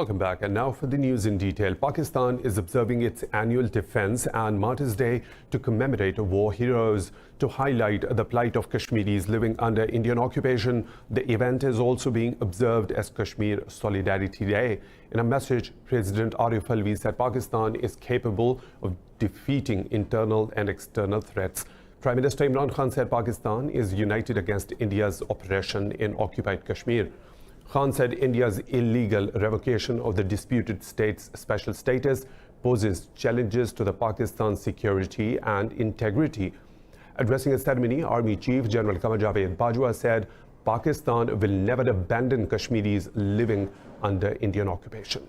Welcome back. And now for the news in detail. Pakistan is observing its annual Defense and Martyrs' Day to commemorate war heroes. To highlight the plight of Kashmiris living under Indian occupation, the event is also being observed as Kashmir Solidarity Day. In a message, President Arif Alvi said Pakistan is capable of defeating internal and external threats. Prime Minister Imran Khan said Pakistan is united against India's oppression in occupied Kashmir. Khan said India's illegal revocation of the disputed state's special status poses challenges to the Pakistan's security and integrity. Addressing a ceremony, Army Chief General Qamar Javed Bajwa said Pakistan will never abandon Kashmiris living under Indian occupation.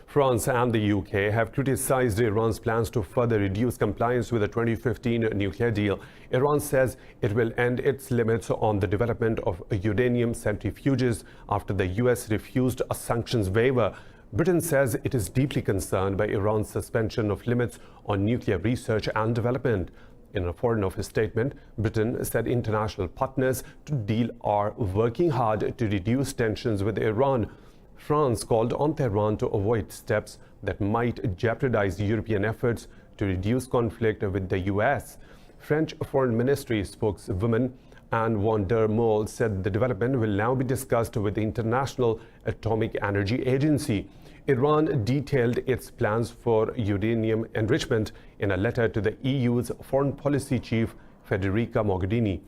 France and the UK have criticized Iran's plans to further reduce compliance with the 2015 nuclear deal. Iran says it will end its limits on the development of uranium centrifuges after the US refused a sanctions waiver. Britain says it is deeply concerned by Iran's suspension of limits on nuclear research and development. In a Foreign Office statement, Britain said international partners to deal are working hard to reduce tensions with Iran. France called on Tehran to avoid steps that might jeopardize European efforts to reduce conflict with the US. French Foreign Ministry spokeswoman Anne van der Mol said the development will now be discussed with the International Atomic Energy Agency. Iran detailed its plans for uranium enrichment in a letter to the EU's foreign policy chief, Federica Mogherini.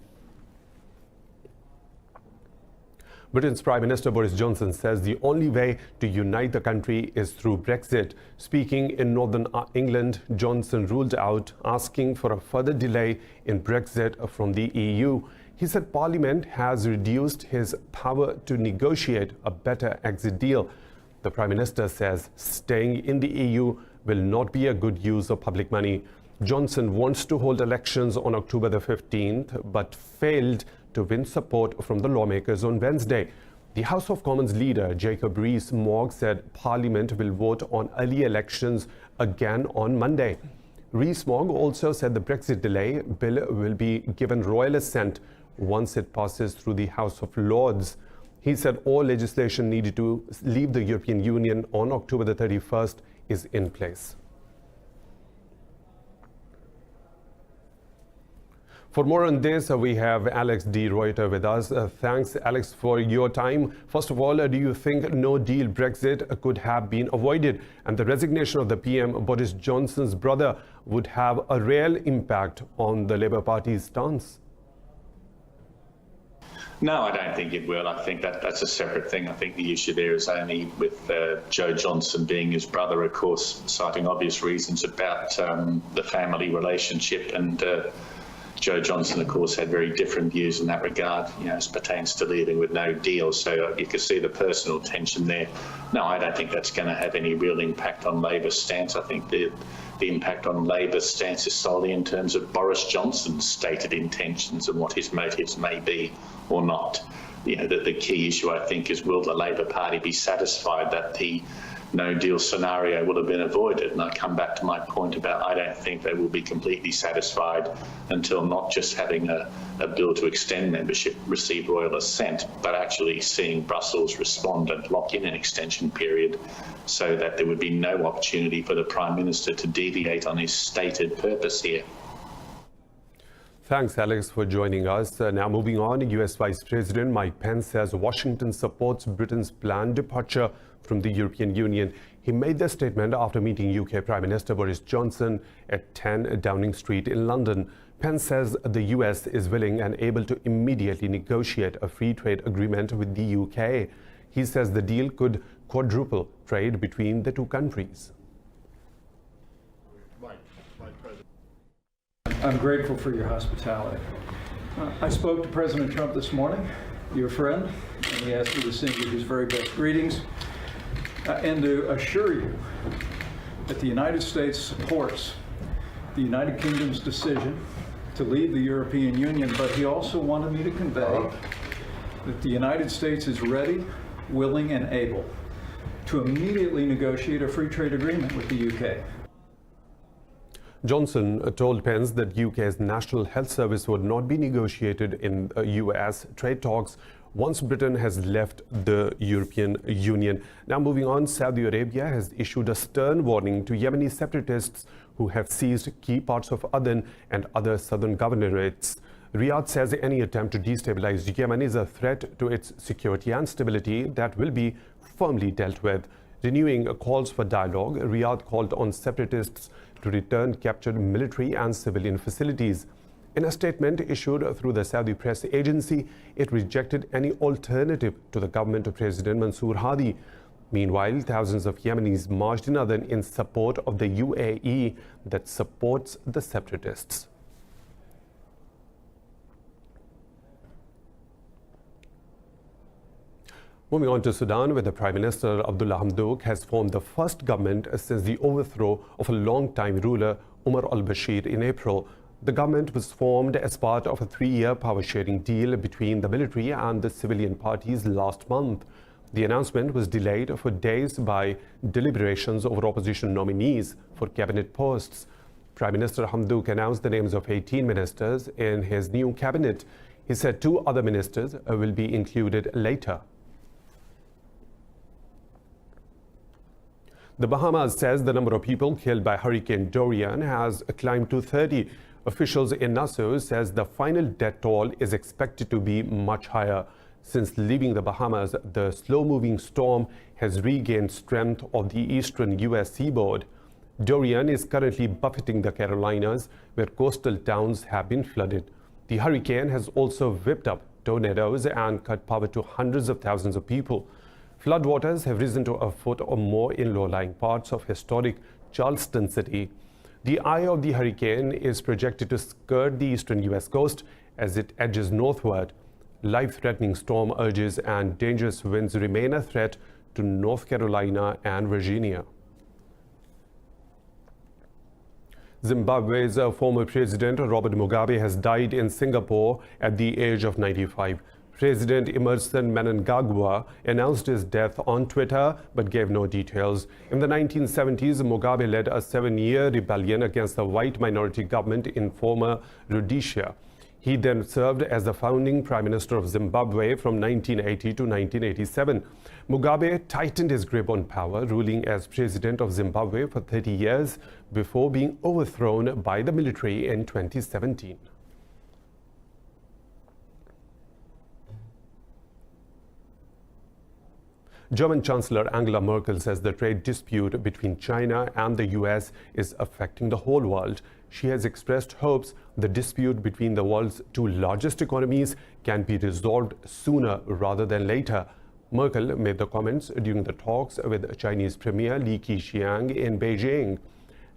Britain's Prime Minister Boris Johnson says the only way to unite the country is through Brexit. Speaking in Northern England, Johnson ruled out asking for a further delay in Brexit from the EU. He said Parliament has reduced his power to negotiate a better exit deal. The Prime Minister says staying in the EU will not be a good use of public money. Johnson wants to hold elections on October the 15th, but failed to win support from the lawmakers on Wednesday. The House of Commons leader Jacob Rees-Mogg said Parliament will vote on early elections again on Monday. Rees-Mogg also said the Brexit delay bill will be given royal assent once it passes through the House of Lords. He said all legislation needed to leave the European Union on October the 31st is in place. For more on this, we have Alex de Ruyter with us. Thanks, Alex, for your time. First of all, do you think no-deal Brexit could have been avoided and the resignation of the PM, Boris Johnson's brother, would have a real impact on the Labour Party's stance? No, I don't think it will. I think that's a separate thing. I think the issue there is only with Joe Johnson being his brother, of course, citing obvious reasons about the family relationship, and Joe Johnson, of course, had very different views in that regard, as pertains to leaving with no deal. So you can see the personal tension there. No, I don't think that's going to have any real impact on Labor's stance. I think the impact on Labor's stance is solely in terms of Boris Johnson's stated intentions and what his motives may be or not. The key issue, I think, is will the Labour Party be satisfied that the no-deal scenario will have been avoided? And I come back to my point about I don't think they will be completely satisfied until not just having a bill to extend membership receive royal assent, but actually seeing Brussels respond and lock in an extension period so that there would be no opportunity for the Prime Minister to deviate on his stated purpose here. Thanks, Alex, for joining us. Now moving on, US Vice President Mike Pence says Washington supports Britain's planned departure from the European Union. He made the statement after meeting UK Prime Minister Boris Johnson at 10 Downing Street in London. Pence says the US is willing and able to immediately negotiate a free trade agreement with the UK. He says the deal could quadruple trade between the two countries. I'm grateful for your hospitality. I spoke to President Trump this morning, your friend, and he asked me to send you his very best greetings and to assure you that the United States supports the United Kingdom's decision to leave the European Union, but he also wanted me to convey that the United States is ready, willing, and able to immediately negotiate a free trade agreement with the UK. Johnson told Pence that UK's National Health Service would not be negotiated in US trade talks once Britain has left the European Union. Now moving on, Saudi Arabia has issued a stern warning to Yemeni separatists who have seized key parts of Aden and other southern governorates. Riyadh says any attempt to destabilize Yemen is a threat to its security and stability that will be firmly dealt with. Renewing calls for dialogue, Riyadh called on separatists to return captured military and civilian facilities. In a statement issued through the Saudi press agency, it rejected any alternative to the government of President Mansour Hadi. Meanwhile, thousands of Yemenis marched in Aden in support of the UAE that supports the separatists. Moving on to Sudan, where the Prime Minister Abdullah Hamdok has formed the first government since the overthrow of a long-time ruler Omar al-Bashir in April. The government was formed as part of a 3-year power-sharing deal between the military and the civilian parties last month. The announcement was delayed for days by deliberations over opposition nominees for cabinet posts. Prime Minister Hamdok announced the names of 18 ministers in his new cabinet. He said 2 other ministers will be included later. The Bahamas says the number of people killed by Hurricane Dorian has climbed to 30. Officials in Nassau says the final death toll is expected to be much higher. Since leaving the Bahamas, the slow-moving storm has regained strength on the eastern U.S. seaboard. Dorian is currently buffeting the Carolinas, where coastal towns have been flooded. The hurricane has also whipped up tornadoes and cut power to hundreds of thousands of people. Floodwaters have risen to a foot or more in low-lying parts of historic Charleston City. The eye of the hurricane is projected to skirt the eastern U.S. coast as it edges northward. Life-threatening storm urges and dangerous winds remain a threat to North Carolina and Virginia. Zimbabwe's former president Robert Mugabe has died in Singapore at the age of 95. President Emmerson Mnangagwa announced his death on Twitter but gave no details. In the 1970s, Mugabe led a 7-year rebellion against the white minority government in former Rhodesia. He then served as the founding Prime Minister of Zimbabwe from 1980 to 1987. Mugabe tightened his grip on power, ruling as President of Zimbabwe for 30 years before being overthrown by the military in 2017. German Chancellor Angela Merkel says the trade dispute between China and the US is affecting the whole world. She has expressed hopes the dispute between the world's 2 largest economies can be resolved sooner rather than later. Merkel made the comments during the talks with Chinese Premier Li Keqiang in Beijing.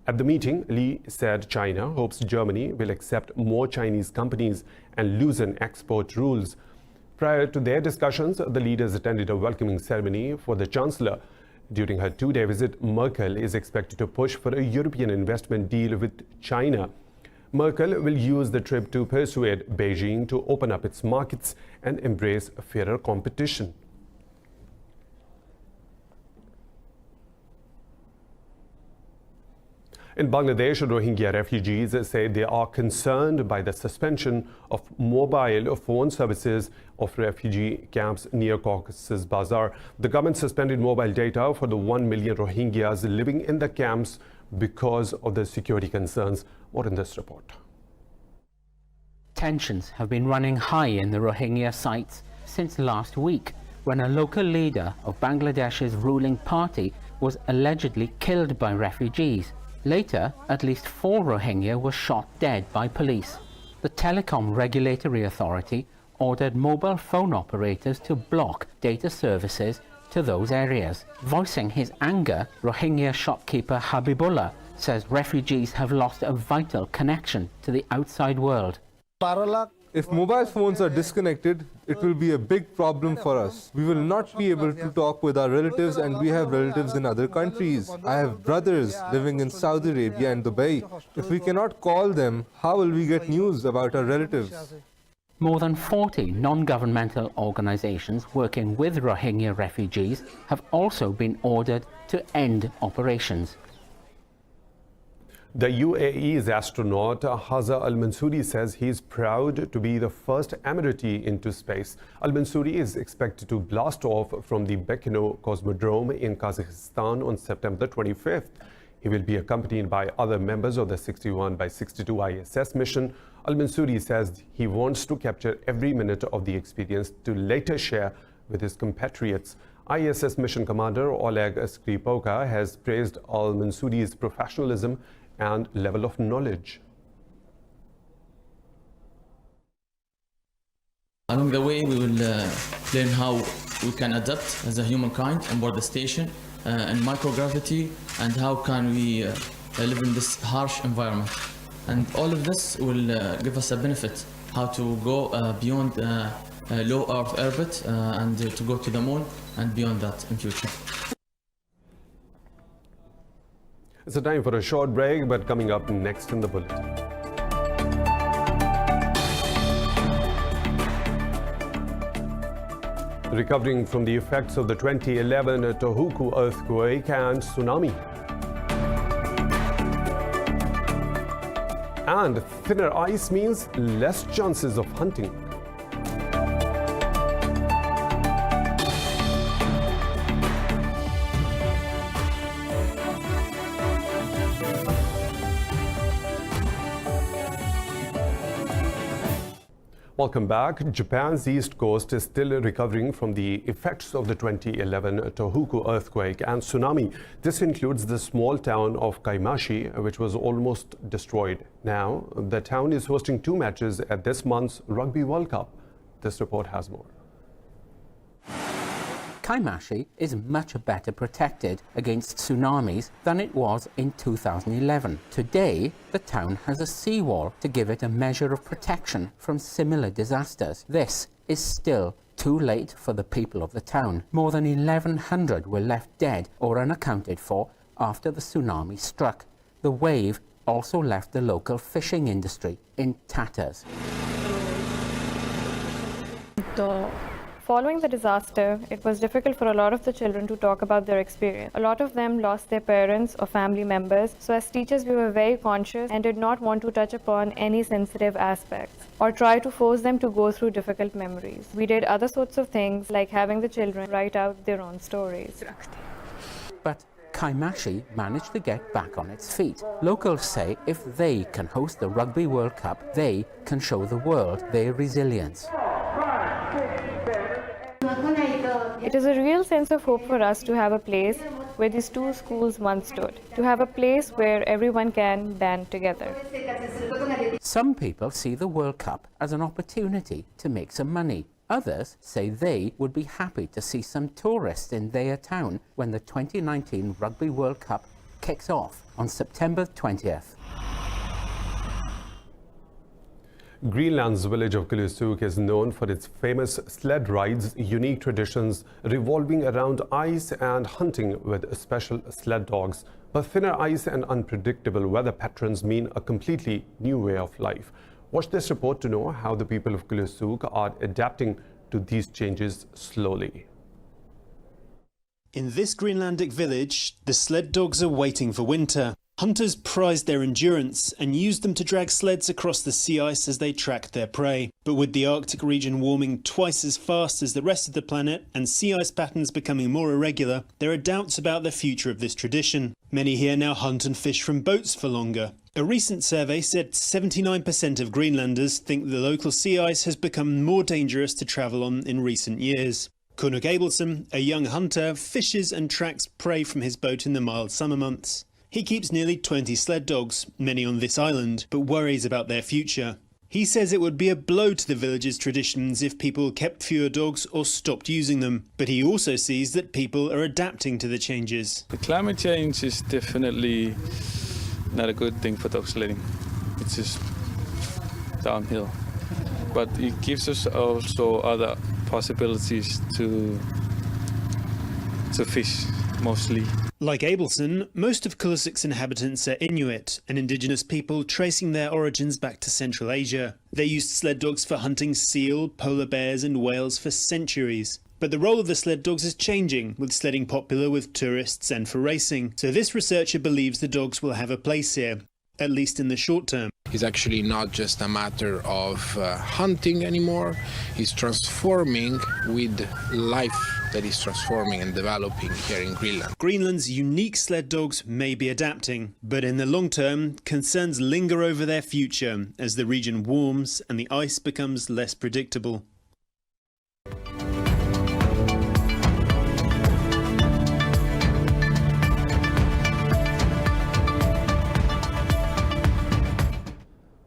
At the meeting, Li said China hopes Germany will accept more Chinese companies and loosen export rules. Prior to their discussions, the leaders attended a welcoming ceremony for the Chancellor. During her 2-day visit, Merkel is expected to push for a European investment deal with China. Merkel will use the trip to persuade Beijing to open up its markets and embrace fairer competition. In Bangladesh, Rohingya refugees say they are concerned by the suspension of mobile phone services of refugee camps near Cox's Bazar. The government suspended mobile data for the 1 million Rohingyas living in the camps because of the security concerns. More in this report. Tensions have been running high in the Rohingya sites since last week, when a local leader of Bangladesh's ruling party was allegedly killed by refugees. Later, at least 4 Rohingya were shot dead by police. The Telecom Regulatory Authority ordered mobile phone operators to block data services to those areas. Voicing his anger, Rohingya shopkeeper Habibullah says refugees have lost a vital connection to the outside world. If mobile phones are disconnected, it will be a big problem for us. We will not be able to talk with our relatives, and we have relatives in other countries. I have brothers living in Saudi Arabia and Dubai. If we cannot call them, how will we get news about our relatives? More than 40 non-governmental organizations working with Rohingya refugees have also been ordered to end operations. The UAE's astronaut Hazza Al-Mansouri says he's proud to be the first Emirati into space. Al-Mansouri is expected to blast off from the Baikonur Cosmodrome in Kazakhstan on September 25th. He will be accompanied by other members of the 61/62 ISS mission. Al-Mansouri says he wants to capture every minute of the experience to later share with his compatriots. ISS mission commander Oleg Skripalka has praised Al-Mansouri's professionalism and level of knowledge. Along the way, we will learn how we can adapt as a humankind on board the station in microgravity, and how can we live in this harsh environment. And all of this will give us a benefit, how to go beyond low Earth orbit and to go to the moon and beyond that in future. It's a time for a short break, but coming up next in the bulletin. Recovering from the effects of the 2011 Tohoku earthquake and tsunami. And thinner ice means less chances of hunting. Welcome back. Japan's east coast is still recovering from the effects of the 2011 Tohoku earthquake and tsunami. This includes the small town of Kaimashi, which was almost destroyed. Now, the town is hosting 2 matches at this month's Rugby World Cup. This report has more. Kaimashi is much better protected against tsunamis than it was in 2011. Today, the town has a seawall to give it a measure of protection from similar disasters. This is still too late for the people of the town. More than 1,100 were left dead or unaccounted for after the tsunami struck. The wave also left the local fishing industry in tatters. Following the disaster, it was difficult for a lot of the children to talk about their experience. A lot of them lost their parents or family members, so as teachers we were very conscious and did not want to touch upon any sensitive aspects or try to force them to go through difficult memories. We did other sorts of things like having the children write out their own stories. But Kaimashi managed to get back on its feet. Locals say if they can host the Rugby World Cup, they can show the world their resilience. It is a real sense of hope for us to have a place where these 2 schools once stood, to have a place where everyone can band together. Some people see the World Cup as an opportunity to make some money. Others say they would be happy to see some tourists in their town when the 2019 Rugby World Cup kicks off on September 20th. Greenland's village of Kulusuk is known for its famous sled rides, unique traditions revolving around ice and hunting with special sled dogs. But thinner ice and unpredictable weather patterns mean a completely new way of life. Watch this report to know how the people of Kulusuk are adapting to these changes slowly. In this Greenlandic village, the sled dogs are waiting for winter. Hunters prized their endurance and used them to drag sleds across the sea ice as they tracked their prey. But with the Arctic region warming twice as fast as the rest of the planet and sea ice patterns becoming more irregular, there are doubts about the future of this tradition. Many here now hunt and fish from boats for longer. A recent survey said 79% of Greenlanders think the local sea ice has become more dangerous to travel on in recent years. Kunuk Abelson, a young hunter, fishes and tracks prey from his boat in the mild summer months. He keeps nearly 20 sled dogs, many on this island, but worries about their future. He says it would be a blow to the village's traditions if people kept fewer dogs or stopped using them. But he also sees that people are adapting to the changes. The climate change is definitely not a good thing for dog sledding. It's just downhill. But it gives us also other possibilities to fish, mostly. Like Abelson, most of Kulusuk's inhabitants are Inuit, an indigenous people tracing their origins back to Central Asia. They used sled dogs for hunting seal, polar bears and whales for centuries. But the role of the sled dogs is changing, with sledding popular with tourists and for racing. So this researcher believes the dogs will have a place here. at least in the short term. It's actually not just a matter of hunting anymore. It's transforming with life that is transforming and developing here in Greenland. Greenland's unique sled dogs may be adapting, but in the long term, concerns linger over their future as the region warms and the ice becomes less predictable.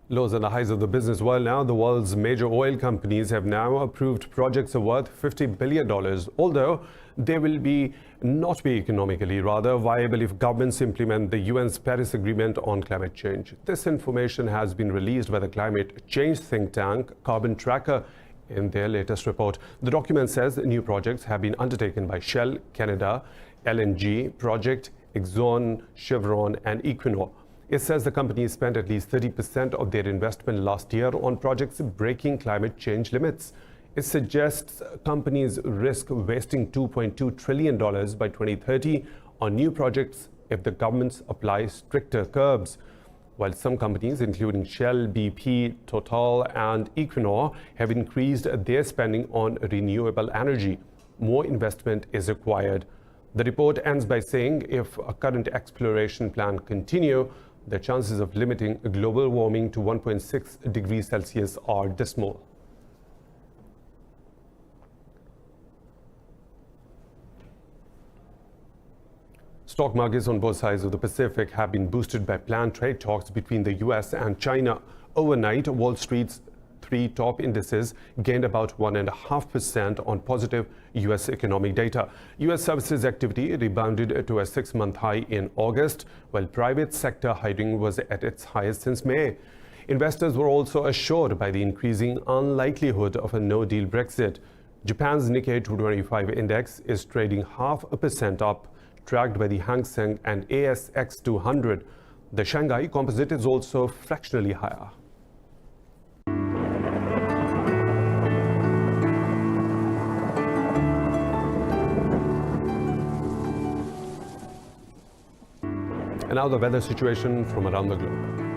Lows and the highs of the business world now. The world's major oil companies have now approved projects worth $50 billion, although they will not be economically rather viable if governments implement the UN's Paris Agreement on climate change. This information has been released by the climate change think tank Carbon Tracker in their latest report. The document says new projects have been undertaken by Shell, Canada, LNG Project, Exxon, Chevron and Equinor. It says the companies spent at least 30% of their investment last year on projects breaking climate change limits. It suggests companies risk wasting $2.2 trillion by 2030 on new projects if the governments apply stricter curbs. While some companies, including Shell, BP, Total and Equinor, have increased their spending on renewable energy, more investment is required. The report ends by saying if a current exploration plan continue, the chances of limiting global warming to 1.6 degrees Celsius are dismal. Stock markets on both sides of the Pacific have been boosted by planned trade talks between the US and China. Overnight, Wall Street's three top indices gained about 1.5% on positive U.S. economic data. U.S. services activity rebounded to a 6-month high in August, while private sector hiring was at its highest since May. Investors were also assured by the increasing unlikelihood of a no-deal Brexit. Japan's Nikkei 225 index is trading 0.5% up, tracked by the Hang Seng and ASX 200. The Shanghai Composite is also fractionally higher. And now the weather situation from around the globe.